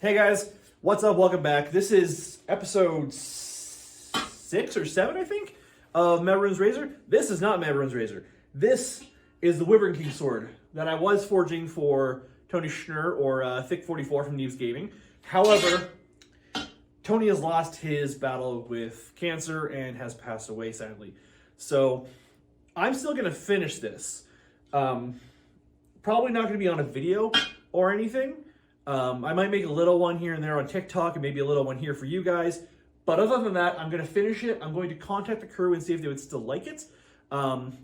Hey guys, what's up? Welcome back. This is episode 6 or 7, I think, of Mehrunes Razor. This is not Mehrunes Razor. This is the Wyvern Kings sword that I was forging for Tony Schnurr or Thick 44 from Neves Gaming. However, Tony has lost his battle with cancer and has passed away, sadly. So I'm still going to finish this. Probably not going to be on a video or anything. I might make a little one here and there on TikTok and maybe a little one here for you guys. But other than that, I'm going to finish it. I'm going to contact the crew and see if they would still like it.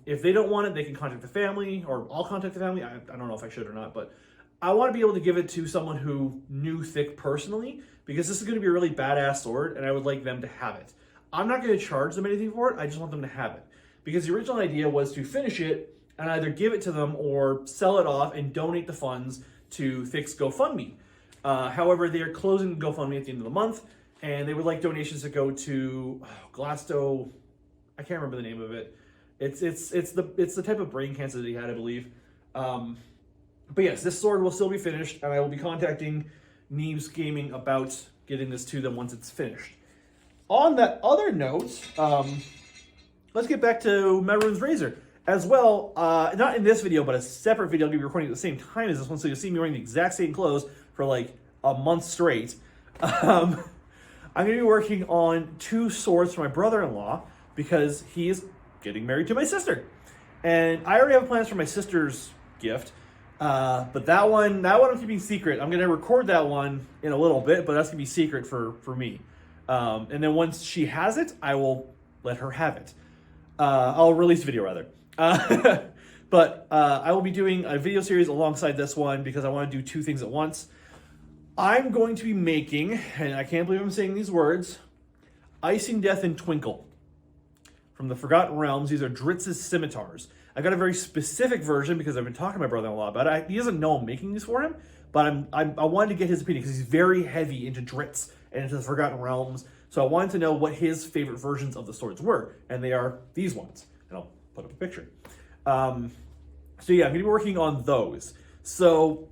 If they don't want it, they can contact the family, or I'll contact the family. I don't know if I should or not, but I want to be able to give it to someone who knew Thick personally, because this is going to be a really badass sword and I would like them to have it. I'm not going to charge them anything for it. I just want them to have it, because the original idea was to finish it and either give it to them or sell it off and donate the funds to Thick's GoFundMe. However, they are closing the GoFundMe at the end of the month, and they would like donations to go to Glasto. I can't remember the name of it. It's the type of brain cancer that he had, I believe. But yes, this sword will still be finished, and I will be contacting Neves Gaming about getting this to them once it's finished. On that other note, let's get back to Mehrunes Razor. As well, not in this video, but a separate video I'll be recording at the same time as this one, so you'll see me wearing the exact same clothes for like a month straight. I'm going to be working on 2 swords for my brother-in-law, because he is getting married to my sister. And I already have plans for my sister's gift, but that one I'm keeping secret. I'm going to record that one in a little bit, but that's going to be secret for me. And then once she has it, I will let her have it. I'll release a video, rather. But I will be doing a video series alongside this one because I want to do 2 things at once. I'm going to be making, and I can't believe I'm saying these words, Icingdeath and Twinkle from the Forgotten Realms. These are Dritz's scimitars. I got a very specific version because I've been talking to my brother-in-law about it. He doesn't know I'm making these for him, but I wanted to get his opinion because he's very heavy into Dritz and into the Forgotten Realms. So I wanted to know what his favorite versions of the swords were, and they are these ones. And I'll put up a picture. So yeah, I'm going to be working on those. So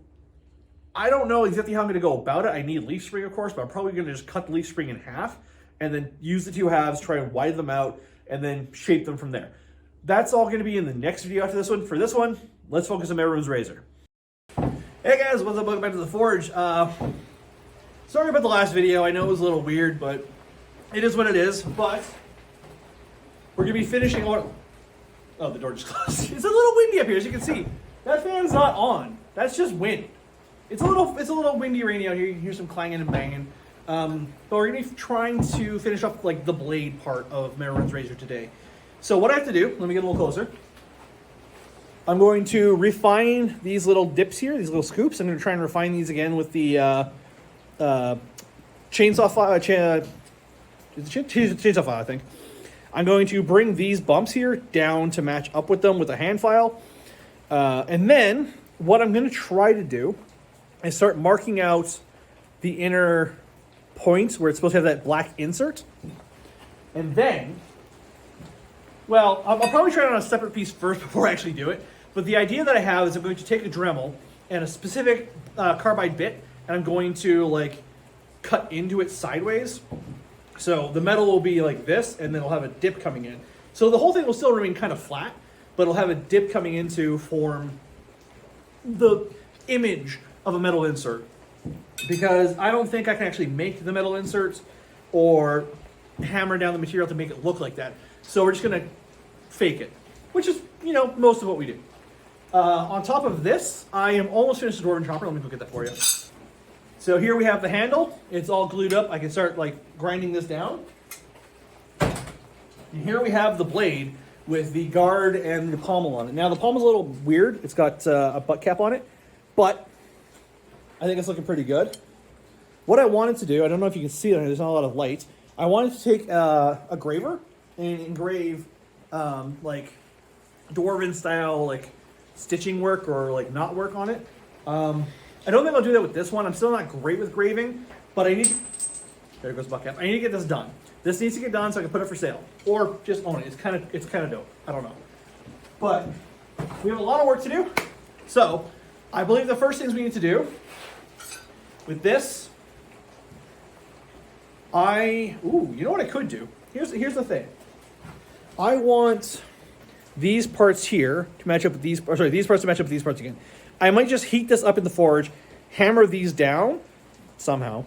I don't know exactly how I'm going to go about it. I need leaf spring, of course, but I'm probably going to just cut the leaf spring in half and then use the 2 halves, try and widen them out, and then shape them from there. That's all going to be in the next video after this one. For this one, let's focus on Mehrunes Razor. Hey guys, what's up? Welcome back to the Forge. Sorry about the last video. I know it was a little weird, but it is what it is. But we're going to be finishing on... Oh, the door just closed. It's a little windy up here, as you can see. That fan's not on. That's just wind. It's a little windy, rainy out here. You can hear some clanging and banging. But we're gonna be trying to finish up like the blade part of Mehrunes Razor today. So what I have to do, let me get a little closer. I'm going to refine these little dips here, these little scoops. I'm going to try and refine these again with the chainsaw file. Chainsaw file, I think. I'm going to bring these bumps here down to match up with them with a hand file. And then what I'm going to try to do is start marking out the inner points where it's supposed to have that black insert. And then, well, I'll probably try it on a separate piece first before I actually do it. But the idea that I have is I'm going to take a Dremel and a specific carbide bit, and I'm going to like cut into it sideways. So the metal will be like this, and then it'll have a dip coming in. So the whole thing will still remain kind of flat, but it'll have a dip coming in to form the image of a metal insert. Because I don't think I can actually make the metal inserts or hammer down the material to make it look like that. So we're just going to fake it, which is, you know, most of what we do. On top of this, I am almost finished the Dwarven chopper. Let me go get that for you. So here we have the handle. It's all glued up. I can start like grinding this down. And here we have the blade with the guard and the pommel on it. Now the pommel's a little weird. It's got a butt cap on it, but I think it's looking pretty good. What I wanted to do, I don't know if you can see it, there's not a lot of light. I wanted to take a graver and engrave like Dwarven style like stitching work or like knot work on it. I don't think I'll do that with this one. I'm still not great with graving, but I need... There goes butt cap. I need to get this done. This needs to get done so I can put it for sale. Or just own it. It's kind of dope. I don't know. But we have a lot of work to do. So I believe the first things we need to do with this Ooh, you know what I could do? Here's the thing. I want these parts here to match up with these, these parts to match up with these parts again. I might just heat this up in the forge, hammer these down somehow,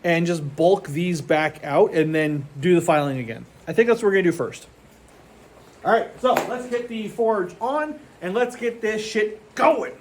and just bulk these back out and then do the filing again. I think that's what we're gonna do first. All right, so let's get the forge on and let's get this shit going.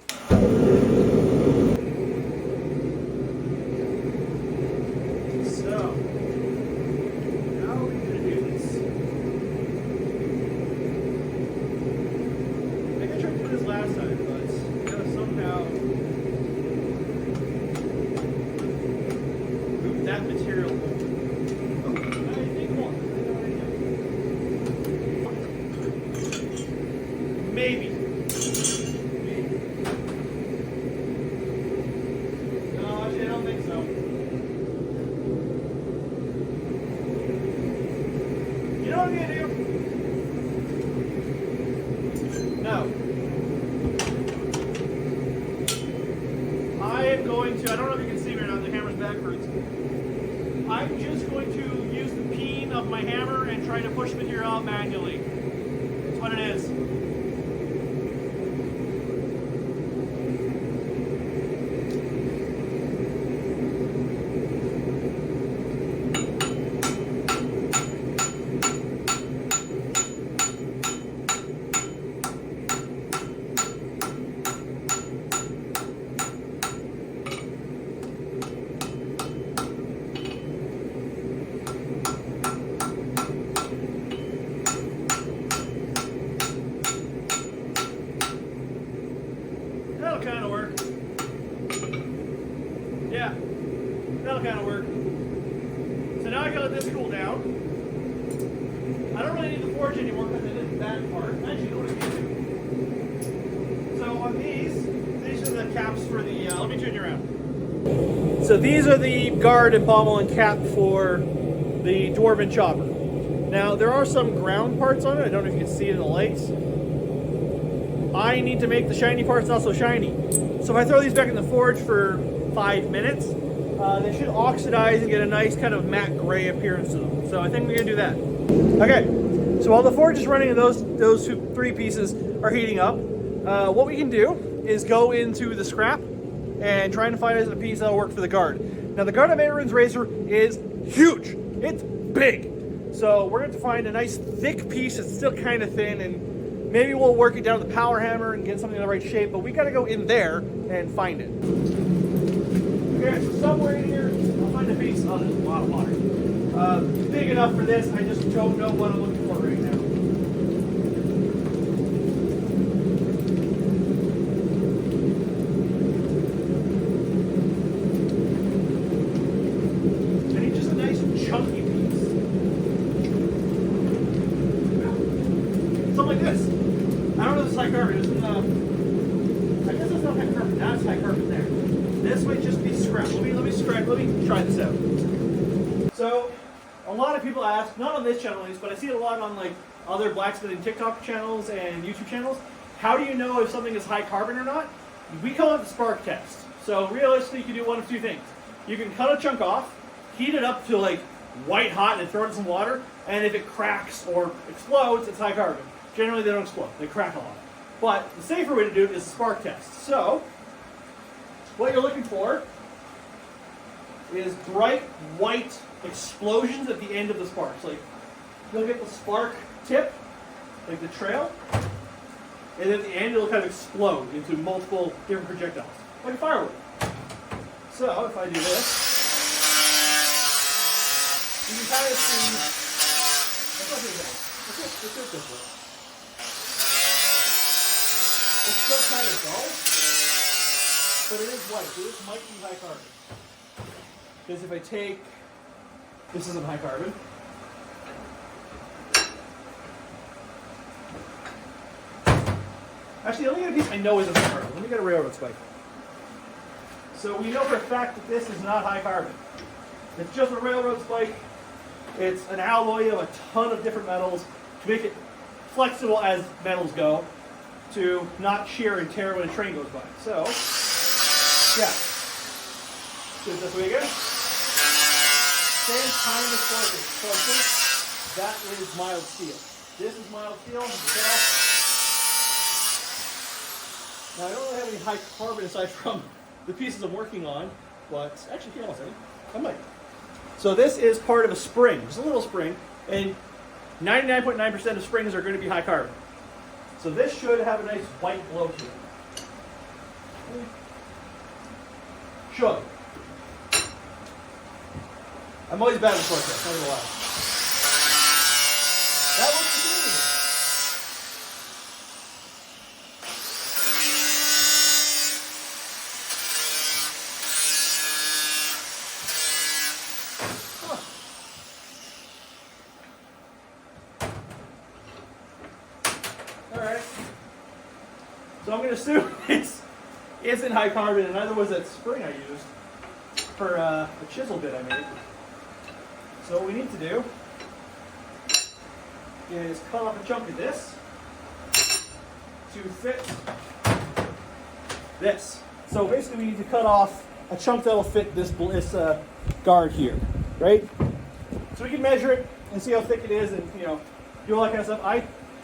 I'm just going to use the peen of my hammer and try to push material out manually. That's what it is. That'll kind of work. So now I gotta let this cool down. I don't really need the forge anymore because I did that part. Actually, you know what I can do? So on these are the caps for the, let me turn you around. So these are the guard and pommel and cap for the Dwarven chopper. Now there are some ground parts on it. I don't know if you can see it in the lights. I need to make the shiny parts not so shiny. So if I throw these back in the forge for 5 minutes, they should oxidize and get a nice kind of matte gray appearance to them. So I think we're gonna do that. Okay, so while the forge is running and those three pieces are heating up, what we can do is go into the scrap and try and find a piece that'll work for the guard. Now the guard of Mehrunes razor is huge. It's big. So we're going to find a nice thick piece that's still kind of thin, and maybe we'll work it down with the power hammer and get something in the right shape, but we got to go in there and find it. Okay, so somewhere in here, I'll find a piece. Oh, there's a lot of water. Big enough for this, I just don't know what I'm looking for right now. I need just a nice chunky piece. Something like this. I don't know if this is high carbon. I guess that's not high carbon. That's high carbon there. This might just be scrap. Let me try this out. So, a lot of people ask, not on this channel at least, but I see it a lot on like other blacksmithing TikTok channels and YouTube channels. How do you know if something is high carbon or not? We call it the spark test. So realistically, you can do one of two things. You can cut a chunk off, heat it up to like white hot, and throw it in some water, and if it cracks or explodes, it's high carbon. Generally, they don't explode; they crack a lot. But the safer way to do it is a spark test. So, what you're looking for is bright white explosions at the end of the sparks. Like, you'll get the spark tip, like the trail, and at the end it'll kind of explode into multiple different projectiles, like a firework. So, if I do this, you can kind of see, let's do it this way. It's still kind of dull, but it is white, so this might be high carbon. Because if I take, this isn't high carbon. Actually, let me get a piece I know isn't high carbon. Let me get a railroad spike. So we know for a fact that this is not high carbon. It's just a railroad spike. It's an alloy of a ton of different metals to make it flexible as metals go, to not shear and tear when a train goes by. So, yeah. Do it this way again. same kind of surface. So I think that is mild steel. This is mild steel. Now I don't really have any high carbon aside from the pieces I'm working on, but actually, here, almost I might. So this is part of a spring, just a little spring, and 99.9% of springs are going to be high carbon. So this should have a nice white glow to it. Should. I'm always bad with shortcuts, not gonna lie. That looks amazing. Alright. So I'm going to assume this isn't high carbon, and neither was that spring I used for the chisel bit I made. So what we need to do is cut off a chunk of this to fit this. So basically we need to cut off a chunk that will fit this guard here, right? So we can measure it and see how thick it is and, you know, do all that kind of stuff.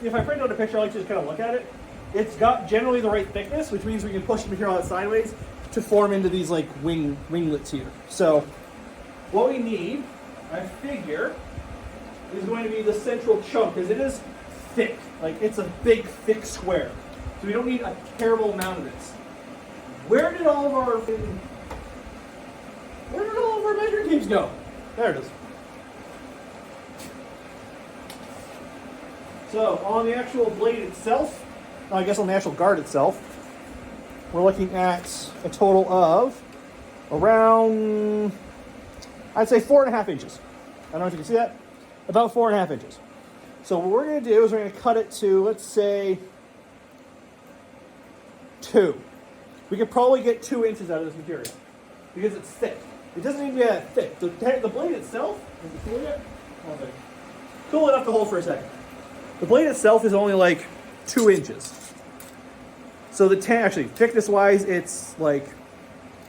If I print out a picture, I like to just kind of look at it. It's got generally the right thickness, which means we can push the material out sideways to form into these like winglets here. So what we need, I figure, is going to be the central chunk, because it is thick. Like, it's a big, thick square. So we don't need a terrible amount of this. Where did all of our measuring tapes go? There it is. So on the actual blade itself, I guess on the actual guard itself, we're looking at a total of around, I'd say 4.5 inches. I don't know if you can see that. About 4.5 inches. So what we're going to do is we're going to cut it to, let's say, 2. We could probably get 2 inches out of this material because it's thick. It doesn't need to be that thick. The blade itself, is it cool yet? Cool enough to hold for a second. The blade itself is only like 2 inches. So actually, thickness-wise, it's like,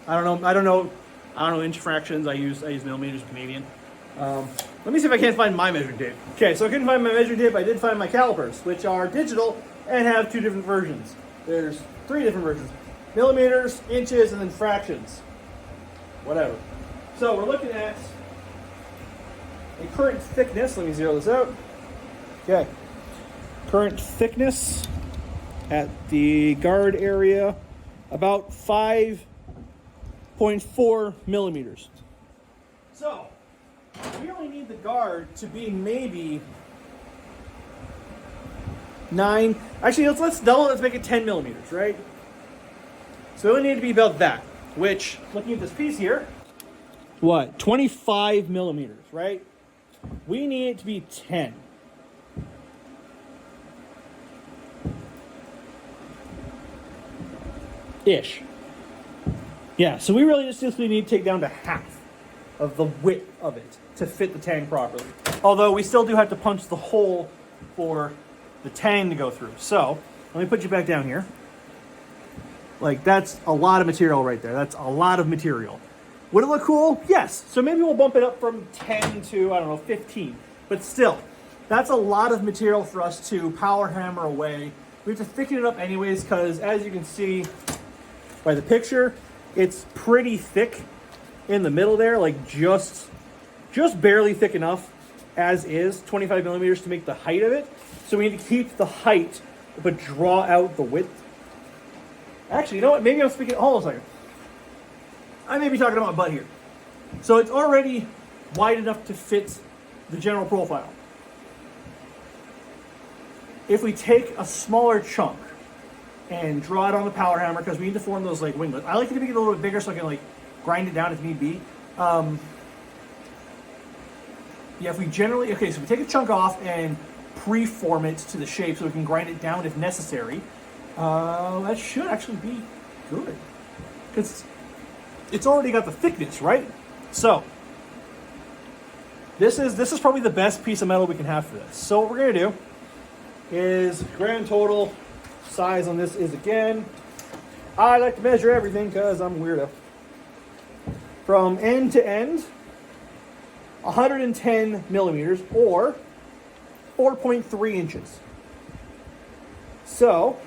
I don't know inch fractions. I use millimeters of Canadian. Let me see if I can't find my measuring tape. Okay, so I couldn't find my measuring tape. I did find my calipers, which are digital and have 2 different versions. There's 3 different versions: millimeters, inches, and then fractions. Whatever. So we're looking at a current thickness. Let me zero this out. Okay. Current thickness at the guard area, about 5.4 millimeters. So we only need the guard to be maybe 9. Actually, let's double it. Let's make it 10 millimeters, right? So we only need to be about that. Which, looking at this piece here, what? 25 millimeters, right? We need it to be 10. Ish. Yeah, so we really just simply need to take down to half of the width of it to fit the tang properly. Although we still do have to punch the hole for the tang to go through. So, let me put you back down here. Like, that's a lot of material right there. That's a lot of material. Would it look cool? Yes. So maybe we'll bump it up from 10 to, I don't know, 15. But still, that's a lot of material for us to power hammer away. We have to thicken it up anyways, because as you can see by the picture, it's pretty thick in the middle there, like just barely thick enough as is, 25 millimeters to make the height of it. So we need to keep the height, but draw out the width. Actually, you know what? Maybe I'm speaking, hold on a second. I may be talking about my butt here. So it's already wide enough to fit the general profile. If we take a smaller chunk and draw it on the power hammer, because we need to form those like winglets. I like it to make it a little bit bigger so I can like grind it down if need be. Yeah, if we generally, okay, so we take a chunk off and pre-form it to the shape so we can grind it down if necessary. That should actually be good. Because it's already got the thickness, right? So, this is probably the best piece of metal we can have for this. So what we're going to do is grand total size on this is, again, I like to measure everything because I'm a weirdo. From end to end, 110 millimeters, or 4.3 inches. So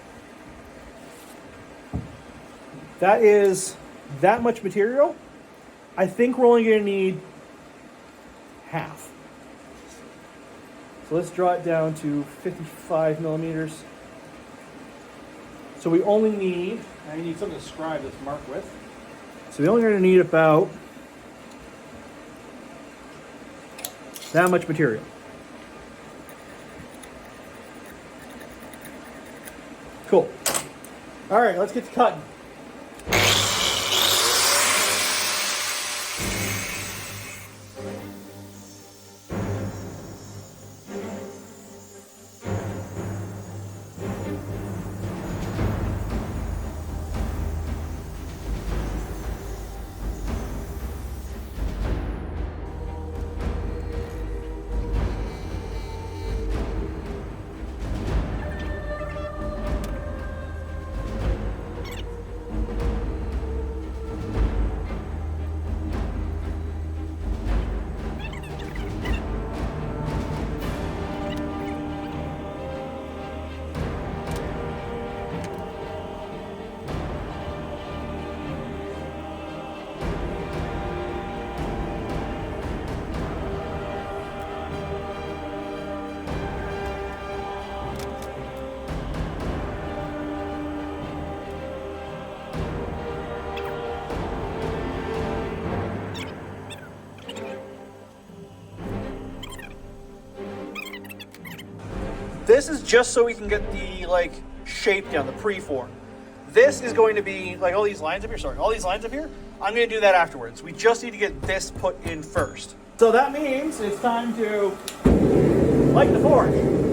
that is that much material. I think we're only going to need half. So let's draw it down to 55 millimeters. So we only need, I need something to scribe this mark with. So we only going to need about that much material. Cool. All right, let's get to cutting. This is just so we can get the shape down, the preform. This is going to be all these lines up here. All these lines up here. I'm going to do that afterwards. We just need to get this put in first. So that means it's time to light the forge.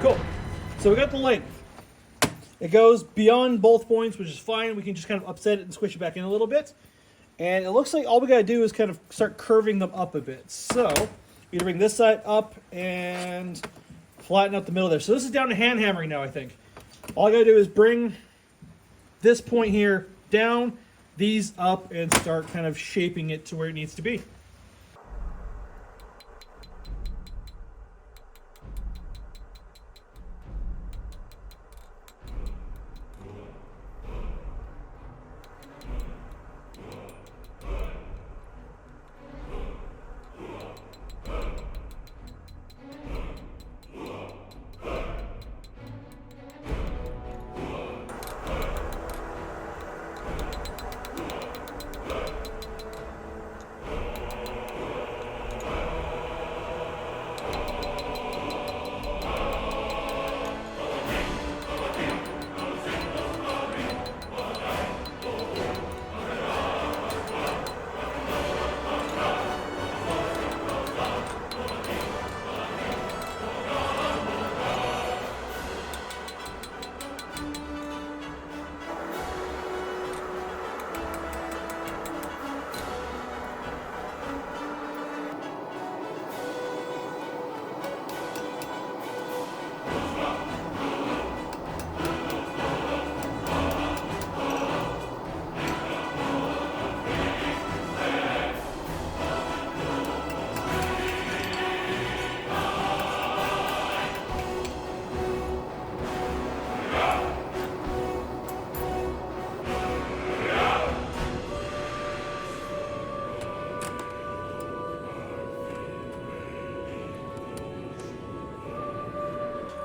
Cool. So we got the length. It goes beyond both points, which is fine. We can just kind of upset it and squish it back in a little bit. And it looks like all we got to do is kind of start curving them up a bit. So you bring this side up and flatten out the middle there. So this is down to hand hammering now, I think. All I got to do is bring this point here down, these up, and start kind of shaping it to where it needs to be.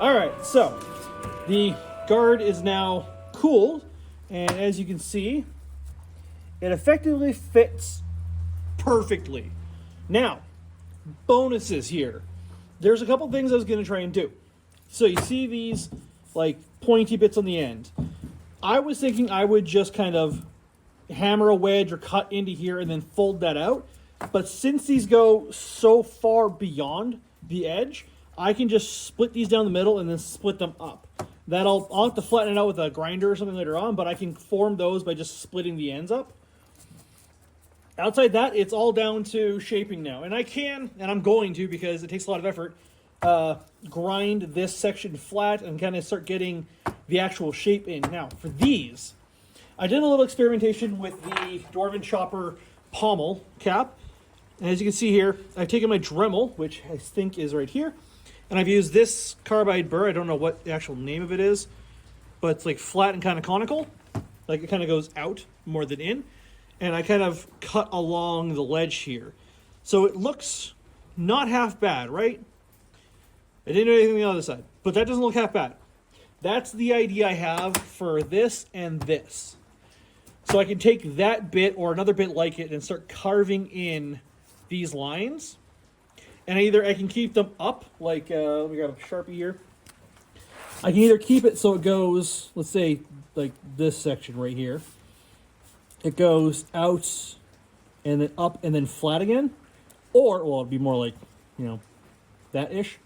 All right, so the guard is now cooled, and as you can see, it effectively fits perfectly. Now, bonuses here. There's a couple things I was going to try and do. So you see these like pointy bits on the end. I was thinking I would just kind of hammer a wedge or cut into here and then fold that out. But since these go so far beyond the edge, I can just split these down the middle and then split them up. I'll have to flatten it out with a grinder or something later on, but I can form those by just splitting the ends up. Outside that, it's all down to shaping now. And I can, and I'm going to because it takes a lot of effort, grind this section flat and kind of start getting the actual shape in. Now, for these, I did a little experimentation with the Dwarven chopper pommel cap. And as you can see here, I've taken my Dremel, which I think is right here, and I've used this carbide burr. I don't know what the actual name of it is, but it's like flat and kind of conical. Like it kind of goes out more than in. And I kind of cut along the ledge here. So it looks not half bad, right? I didn't do anything on the other side, but that doesn't look half bad. That's the idea I have for this and this. So I can take that bit or another bit like it and start carving in these lines. And I can keep them up, like, let me grab a Sharpie here. I can either keep it so it goes, let's say, like this section right here. It goes out and then up and then flat again. Or, well, it'd be more like, that-ish.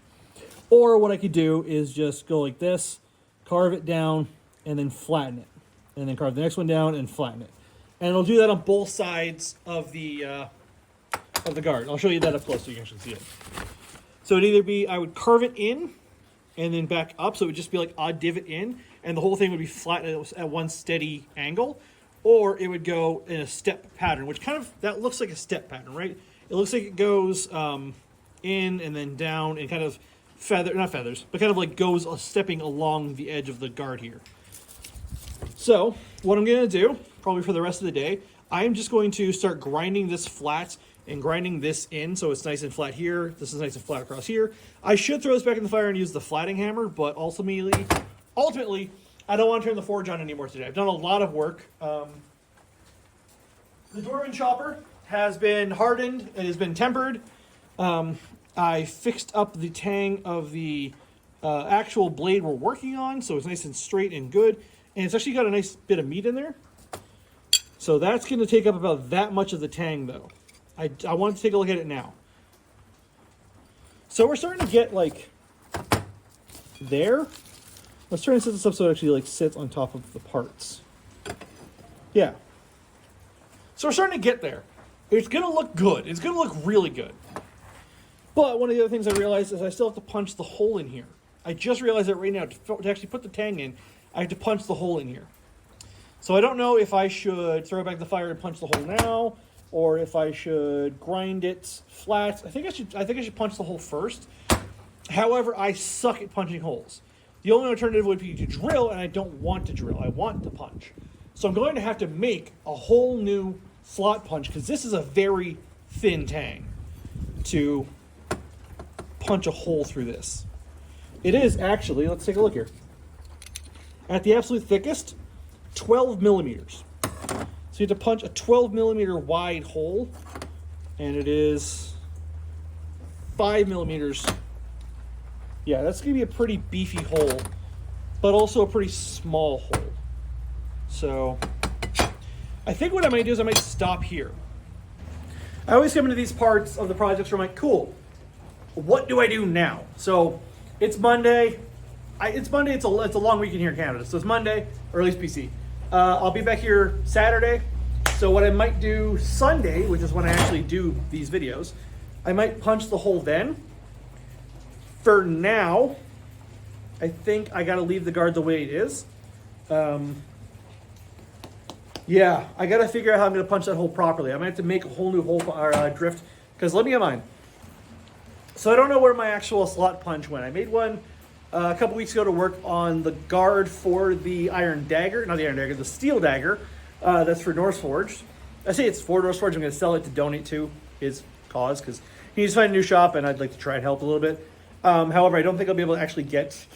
Or what I could do is just go like this, carve it down, and then flatten it. And then carve the next one down and flatten it. And it'll do that on both sides of the guard. I'll show you that up close so you can actually see it. So it'd either be, I would carve it in and then back up, so it would just be like a divot in, and the whole thing would be flat at one steady angle. Or it would go in a step pattern, which kind of, that looks like a step pattern, right? It looks like it goes in and then down and kind of not feathers, but kind of like goes stepping along the edge of the guard here. So what I'm going to do, probably for the rest of the day, I'm just going to start grinding this flat and grinding this in so it's nice and flat here. This is nice and flat across here. I should throw this back in the fire and use the flatting hammer, but ultimately, I don't want to turn the forge on anymore today. I've done a lot of work. The Dwarven chopper has been hardened. It has been tempered. I fixed up the tang of the actual blade we're working on, so it's nice and straight and good. And it's actually got a nice bit of meat in there. So that's going to take up about that much of the tang, though. I wanted to take a look at it now. So we're starting to get, like, there. Let's try and set this up so it actually, like, sits on top of the parts. Yeah. So we're starting to get there. It's going to look good. It's going to look really good. But one of the other things I realized is I still have to punch the hole in here. I just realized that right now. To actually put the tang in, I have to punch the hole in here. So I don't know if I should throw it back in the fire and punch the hole now, or if I should grind it flat. I think I should punch the hole first. However, I suck at punching holes. The only alternative would be to drill, and I don't want to drill. I want to punch. So I'm going to have to make a whole new slot punch, because this is a very thin tang to punch a hole through this. It is actually, let's take a look here. At the absolute thickest, 12 millimeters. So you have to punch a 12 millimeter wide hole, and it is 5 millimeters. Yeah, that's going to be a pretty beefy hole, but also a pretty small hole. So I think what I might do is I might stop here. I always come into these parts of the projects where I'm like, cool, what do I do now? So it's Monday. It's a long weekend here in Canada. So it's Monday, or at least BC. I'll be back here Saturday. So what I might do Sunday, which is when I actually do these videos, I might punch the hole then. For now, I think I got to leave the guard the way it is. Yeah, I got to figure out how I'm going to punch that hole properly. I might have to make a whole new hole or drift, because let me get mine. So I don't know where my actual slot punch went. I made one a couple weeks ago to work on the guard for the iron dagger. Not the iron dagger, the steel dagger. That's for Norse Forged. I say it's for Norse Forged. I'm going to sell it to donate to his cause, because he needs to find a new shop, and I'd like to try and help a little bit. However, I don't think I'll be able to actually get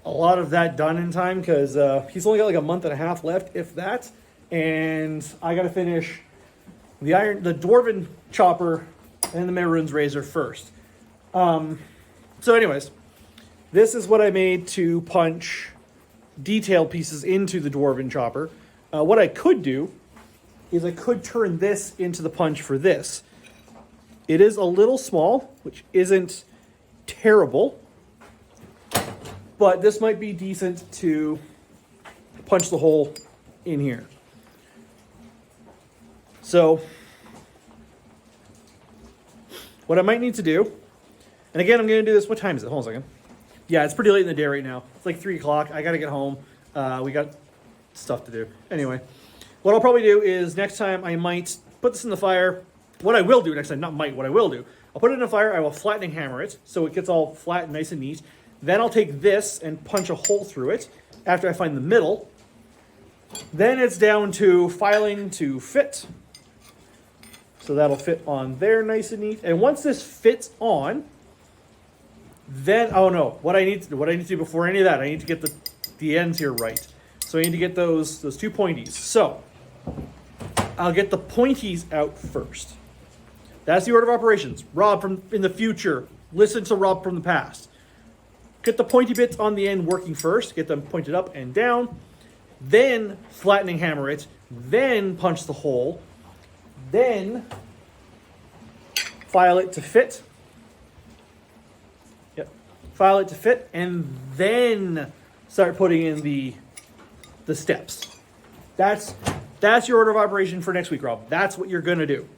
a lot of that done in time because he's only got like a month and a half left, if that. And I got to finish the Dwarven chopper and the Mehrunes razor first. So anyways, this is what I made to punch detail pieces into the Dwarven chopper. What I could do is I could turn this into the punch for this. It is a little small, which isn't terrible, but this might be decent to punch the hole in here. So what I might need to do, and again, I'm going to do this. What time is it? Hold on a second. Yeah, it's pretty late in the day right now. It's like 3 o'clock. I got to get home. We got stuff to do. Anyway, what I'll probably do is next time I might put this in the fire. What I will do next time, not might, what I will do, I'll put it in the fire. I will flattening hammer it so it gets all flat and nice and neat. Then I'll take this and punch a hole through it after I find the middle. Then it's down to filing to fit. So that'll fit on there nice and neat. And once this fits on, then, oh no, what I need to do before any of that, I need to get the ends here right. So I need to get those 2 pointies. So I'll get the pointies out first. That's the order of operations. Rob from in the future, listen to Rob from the past. Get the pointy bits on the end working first. Get them pointed up and down. Then flattening hammer it. Then punch the hole. Then file it to fit. Yep. File it to fit. And then start putting in the steps. That's your order of operation for next week, Rob. That's what you're going to do.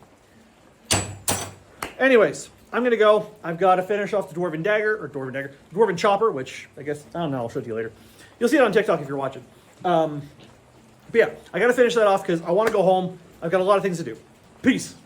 Anyways, I'm going to go. I've got to finish off the Dwarven chopper, which I guess, I don't know, I'll show it to you later. You'll see it on TikTok if you're watching. But yeah, I got to finish that off because I want to go home. I've got a lot of things to do. Peace.